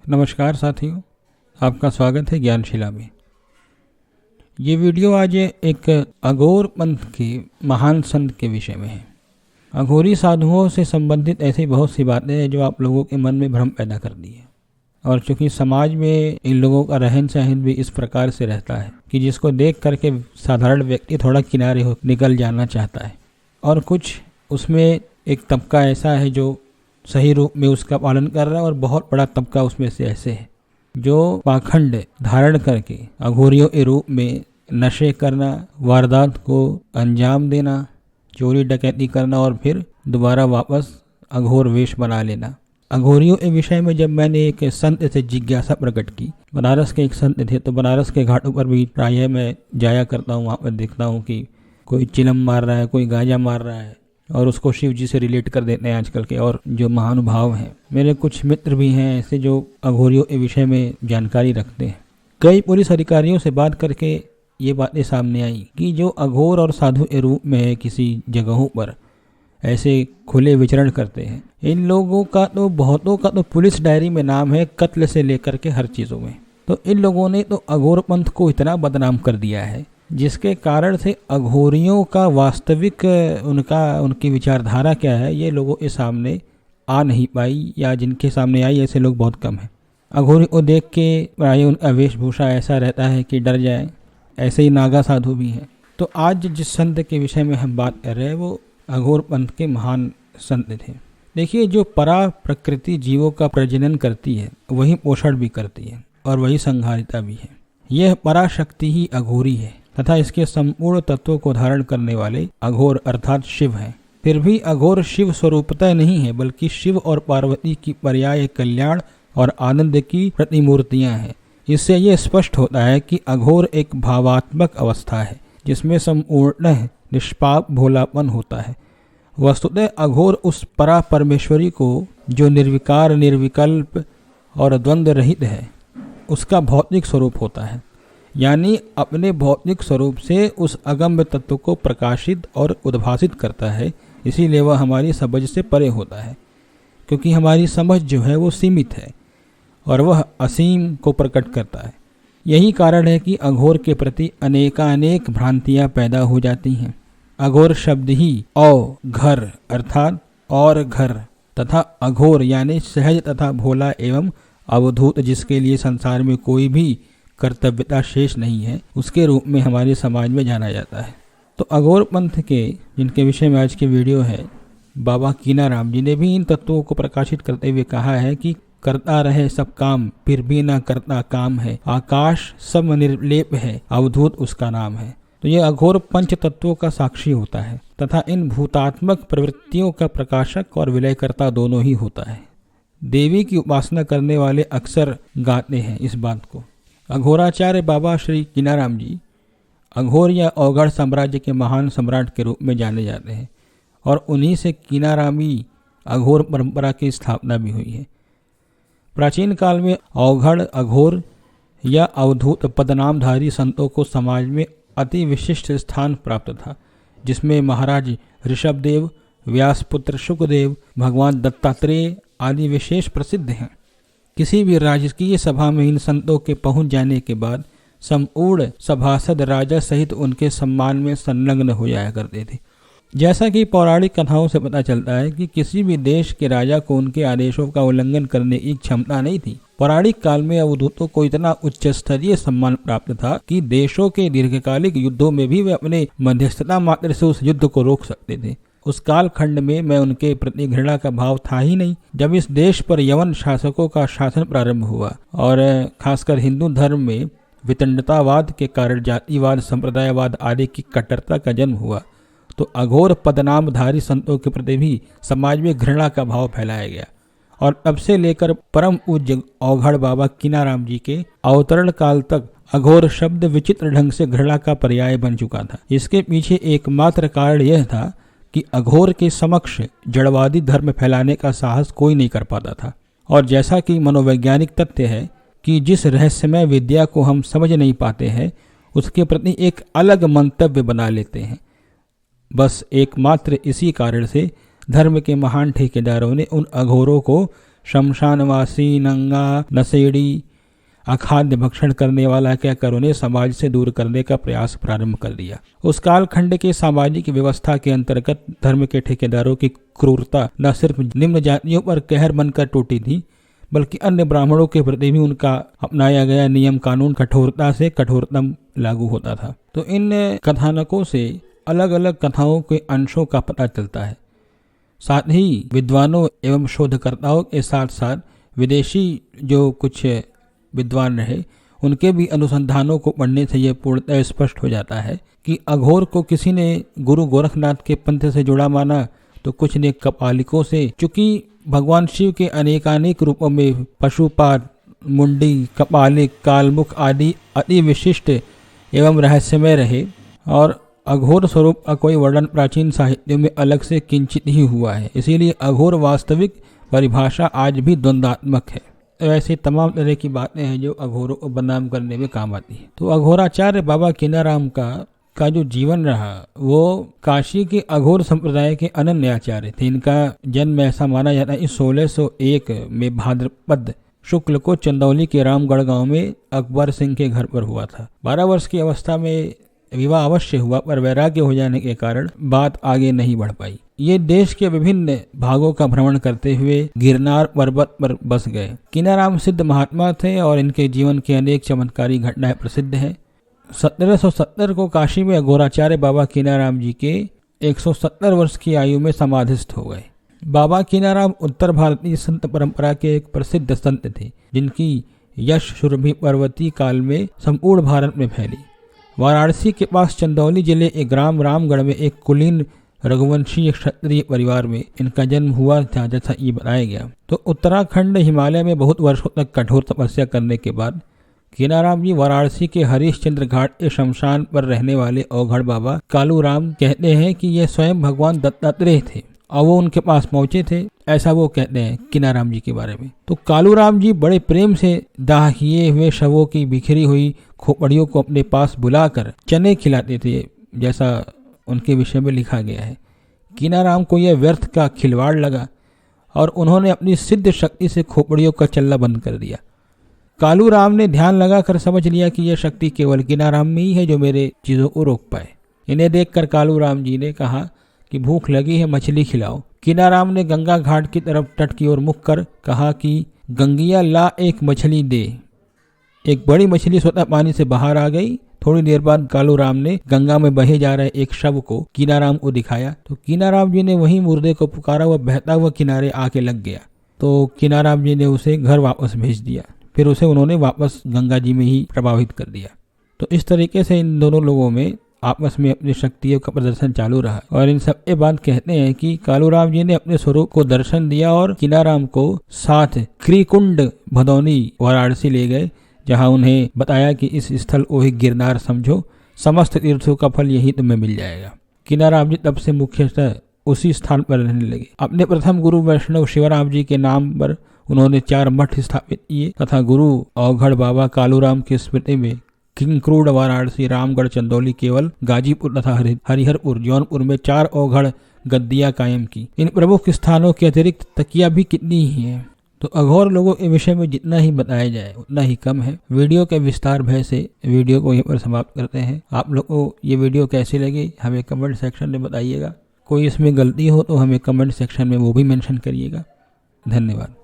नमस्कार साथियों, आपका स्वागत है ज्ञानशिला में। ये वीडियो आज एक अघोर पंथ के महान संत के विषय में है। अघोरी साधुओं से संबंधित ऐसी बहुत सी बातें हैं जो आप लोगों के मन में भ्रम पैदा कर दी है। और चूंकि समाज में इन लोगों का रहन सहन भी इस प्रकार से रहता है कि जिसको देख करके साधारण व्यक्ति थोड़ा किनारे हो निकल जाना चाहता है, और कुछ उसमें एक तबका ऐसा है जो सही रूप में उसका पालन कर रहा है, और बहुत बड़ा तबका उसमें से ऐसे है जो पाखंड धारण करके अघोरियों के रूप में नशे करना, वारदात को अंजाम देना, चोरी डकैती करना और फिर दोबारा वापस अघोर वेश बना लेना। अघोरियों के विषय में जब मैंने एक संत से जिज्ञासा प्रकट की, बनारस के एक संत थे, तो बनारस के घाटों पर भी प्रायः मैं जाया करता हूँ, वहाँ पर देखता हूँ कि कोई चिलम मार रहा है, कोई गांजा मार रहा है, और उसको शिव जी से रिलेट कर देते हैं आजकल के और जो महानुभाव हैं। मेरे कुछ मित्र भी हैं ऐसे जो अघोरियों के विषय में जानकारी रखते हैं। कई पुलिस अधिकारियों से बात करके ये बातें सामने आई कि जो अघोर और साधु के रूप में किसी जगहों पर ऐसे खुले विचरण करते हैं, इन लोगों का तो बहुतों का तो पुलिस डायरी में नाम है, कत्ल से लेकर के हर चीज़ों में। तो इन लोगों ने तो अघोर पंथ को इतना बदनाम कर दिया है जिसके कारण से अघोरियों का वास्तविक उनकी विचारधारा क्या है ये लोगों के सामने आ नहीं पाई, या जिनके सामने आई ऐसे लोग बहुत कम हैं। अघोरी को देख के प्राय उनका वेशभूषा ऐसा रहता है कि डर जाए। ऐसे ही नागा साधु भी हैं। तो आज जिस संत के विषय में हम बात कर रहे हैं वो अघोर पंथ के महान संत थे। देखिए, जो परा प्रकृति जीवों का प्रजनन करती है वही पोषण भी करती है और वही संहारिता भी है। यह पराशक्ति ही अघोरी है तथा इसके संपूर्ण तत्वों को धारण करने वाले अघोर अर्थात शिव हैं। फिर भी अघोर शिव स्वरूपतः नहीं है, बल्कि शिव और पार्वती की पर्याय कल्याण और आनंद की प्रतिमूर्तियां हैं। इससे यह स्पष्ट होता है कि अघोर एक भावात्मक अवस्था है जिसमें संपूर्ण निष्पाप भोलापन होता है। वस्तुतः अघोर उस परा परमेश्वरी को जो निर्विकार, निर्विकल्प और द्वंद्व रहित है उसका भौतिक स्वरूप होता है, यानी अपने भौतिक स्वरूप से उस अगम्य तत्व को प्रकाशित और उद्भासित करता है। इसीलिए वह हमारी समझ से परे होता है, क्योंकि हमारी समझ जो है वो सीमित है और वह असीम को प्रकट करता है। यही कारण है कि अघोर के प्रति अनेकानेक भ्रांतियां पैदा हो जाती हैं। अघोर शब्द ही घर अर्थात और घर तथा अघोर यानी सहज तथा भोला एवं अवधूत, जिसके लिए संसार में कोई भी कर्तव्यता शेष नहीं है, उसके रूप में हमारे समाज में जाना जाता है। तो अघोर पंथ के जिनके विषय में आज की वीडियो है, बाबा कीनाराम जी ने भी इन तत्वों को प्रकाशित करते हुए कहा है कि करता रहे सब काम फिर भी न करता काम है, आकाश सब निर्लेप है, अवधूत उसका नाम है। तो ये अघोर पंच तत्वों का साक्षी होता है तथा इन भूतात्मक प्रवृत्तियों का प्रकाशक और विलयकर्ता दोनों ही होता है। देवी की उपासना करने वाले अक्सर गाते हैं इस बात को। अघोराचार्य बाबा श्री कीनाराम जी अघोर या अवगढ़ साम्राज्य के महान सम्राट के रूप में जाने जाते हैं, और उन्हीं से कीनारामी अघोर परंपरा की स्थापना भी हुई है। प्राचीन काल में अवगढ़, अघोर या अवधूत पदनामधारी संतों को समाज में अति विशिष्ट स्थान प्राप्त था, जिसमें महाराज ऋषभदेव, व्यासपुत्र शुकदेव, भगवान दत्तात्रेय आदि विशेष प्रसिद्ध हैं। किसी भी राजकीय सभा में इन संतों के पहुंच जाने के बाद संपूर्ण सभासद राजा सहित उनके सम्मान में संलग्न हो जाया करते थे। जैसा कि पौराणिक कथाओं से पता चलता है कि किसी भी देश के राजा को उनके आदेशों का उल्लंघन करने की क्षमता नहीं थी। पौराणिक काल में अवधूतों को इतना उच्च स्तरीय सम्मान प्राप्त था कि देशों के दीर्घकालिक युद्धों में भी वे अपने मध्यस्थता मात्र से उस युद्ध को रोक सकते थे। उस काल खंड में मैं उनके प्रति घृणा का भाव था ही नहीं। जब इस देश पर यवन शासकों का शासन प्रारंभ हुआ और खासकर हिंदू धर्म में वितंडतावाद के कारण जातिवाद, संप्रदायवाद आदि की कट्टरता का जन्म हुआ, तो अघोर पदनामधारी संतों के प्रति भी समाज में घृणा का भाव फैलाया गया। और तब से लेकर परम पूज्य अवगढ़ बाबा कीनाराम जी के अवतरण काल तक अघोर शब्द विचित्र ढंग से घृणा का पर्याय बन चुका था। इसके पीछे एकमात्र कारण यह था कि अघोर के समक्ष जड़वादी धर्म फैलाने का साहस कोई नहीं कर पाता था। और जैसा कि मनोवैज्ञानिक तथ्य है कि जिस रहस्यमय विद्या को हम समझ नहीं पाते हैं उसके प्रति एक अलग मंतव्य बना लेते हैं। बस एकमात्र इसी कारण से धर्म के महान ठेकेदारों ने उन अघोरों को शमशानवासी, नंगा, नशेड़ी, अखाद्य भक्षण करने वाला कहकर उन्हें समाज से दूर करने का प्रयास प्रारंभ कर दिया। उस कालखंड के सामाजिक व्यवस्था के अंतर्गत धर्म के ठेकेदारों की क्रूरता न सिर्फ निम्न जातियों पर कहर बनकर टूटी थी, बल्कि अन्य ब्राह्मणों के प्रति भी उनका अपनाया गया नियम कानून कठोरता से कठोरतम लागू होता था। तो इन कथानकों से अलग अलग कथाओं के अंशों का पता चलता है। साथ ही विद्वानों एवं शोधकर्ताओं के साथ साथ विदेशी जो कुछ विद्वान रहे, उनके भी अनुसंधानों को पढ़ने से यह पूर्णतः स्पष्ट हो जाता है कि अघोर को किसी ने गुरु गोरखनाथ के पंथ से जुड़ा माना, तो कुछ ने कपालिकों से। चूंकि भगवान शिव के अनेकानेक रूपों में पशुपात, मुंडी, कपालिक, कालमुख आदि अति विशिष्ट एवं रहस्यमय रहे और अघोर स्वरूप का कोई वर्णन प्राचीन साहित्य में अलग से किंचित ही हुआ है। इसीलिए अघोर वास्तविक परिभाषा आज भी द्वंद्वात्मक है। ऐसी तमाम तरह की बातें हैं जो अघोरों को बदनाम करने में काम आती है। तो अघोराचार्य बाबा कीनाराम का जो जीवन रहा वो काशी के अघोर संप्रदाय के अनन्य आचार्य थे। इनका जन्म ऐसा माना जाता है 1601 में भाद्रपद शुक्ल को चंदौली के रामगढ़ गांव में अकबर सिंह के घर पर हुआ था। 12 वर्ष की अवस्था में विवाह अवश्य हुआ, पर वैराग्य हो जाने के कारण बात आगे नहीं बढ़ पाई। ये देश के विभिन्न भागों का भ्रमण करते हुए गिरनार पर्वत पर बस गए। कीनाराम सिद्ध महात्मा थे और इनके जीवन के अनेक चमत्कारी घटनाएं प्रसिद्ध हैं। 1770 को काशी में अघोराचार्य बाबा कीनाराम जी के 170 वर्ष की आयु में समाधिस्थ हो गए। बाबा कीनाराम उत्तर भारतीय संत परंपरा के एक प्रसिद्ध संत थे, जिनकी यश सुरभि पर्वतीय काल में संपूर्ण भारत में फैली। वाराणसी के पास चंदौली जिले के ग्राम रामगढ़ में एक कुलीन रघुवंशीय क्षत्रिय परिवार में इनका जन्म हुआ था, जैसा ये बताया गया। तो उत्तराखंड हिमालय में बहुत वर्षों तक कठोर तपस्या करने के बाद कीनाराम जी वाराणसी के हरिश्चंद्र घाट के शमशान पर रहने वाले औघड़ बाबा कालूराम कहते हैं कि यह स्वयं भगवान दत्तात्रेय थे और वो उनके पास पहुंचे थे, ऐसा वो कहते हैं कीनाराम जी के बारे में। तो कालूराम जी बड़े प्रेम से दाह किए हुए शवों की बिखरी हुई खोपड़ियों को अपने पास बुलाकर चने खिलाते थे, जैसा उनके विषय में लिखा गया है। कीनाराम को यह व्यर्थ का खिलवाड़ लगा और उन्होंने अपनी सिद्ध शक्ति से खोपड़ियों का चलना बंद कर दिया। कालूराम ने ध्यान लगाकर समझ लिया कि यह शक्ति केवल कीनाराम में ही है जो मेरे चीजों को रोक पाए। इन्हें देखकर कालूराम जी ने कहा कि भूख लगी है, मछली खिलाओ। कीनाराम ने गंगा घाट की तरफ तट की ओर मुख कर कहा कि गंगिया ला एक मछली दे। एक बड़ी मछली स्वतः पानी से बाहर आ गई। थोड़ी देर बाद कालूराम ने गंगा में बहे जा रहे एक शव को कीनाराम को दिखाया, तो कीनाराम जी ने वही मुर्दे को पुकारा, वह बहता हुआ किनारे आके लग गया। तो कीनाराम जी ने उसे घर वापस भेज दिया, फिर उसे उन्होंने वापस गंगा जी में ही प्रभावित कर दिया। तो इस तरीके से इन दोनों लोगों में आपस में अपनी शक्तियों का प्रदर्शन चालू रहा और इन सब के बाद कहते हैं कि कालूराम जी ने अपने स्वरूप को दर्शन दिया और कीनाराम को साथ क्रीकुंड भदौनी वाराणसी ले गए, जहां उन्हें बताया कि इस स्थल को ही गिरनार समझो, समस्त तीर्थों का फल यही तुम्हें मिल जाएगा। कीनाराम जी तब से मुख्यतः उसी स्थान पर रहने लगे। अपने प्रथम गुरु वैष्णव शिवराम जी के नाम पर उन्होंने 4 मठ स्थापित किए तथा गुरु औघड़ बाबा कालूराम की स्मृति में किंक्रूड, वाराणसी, रामगढ़, चंदौली, केवल, गाजीपुर तथा हरिहरपुर, जौनपुर में 4 औघड़ गद्दियां कायम की। इन प्रमुख स्थानों के अतिरिक्त तकिया भी कितनी ही है। तो अघोर लोगों के विषय में जितना ही बताया जाए उतना ही कम है। वीडियो के विस्तार भय से वीडियो को यहीं पर समाप्त करते हैं। आप लोग को ये वीडियो कैसी लगी हमें कमेंट सेक्शन में बताइएगा। कोई इसमें गलती हो तो हमें कमेंट सेक्शन में वो भी मेंशन करिएगा। धन्यवाद।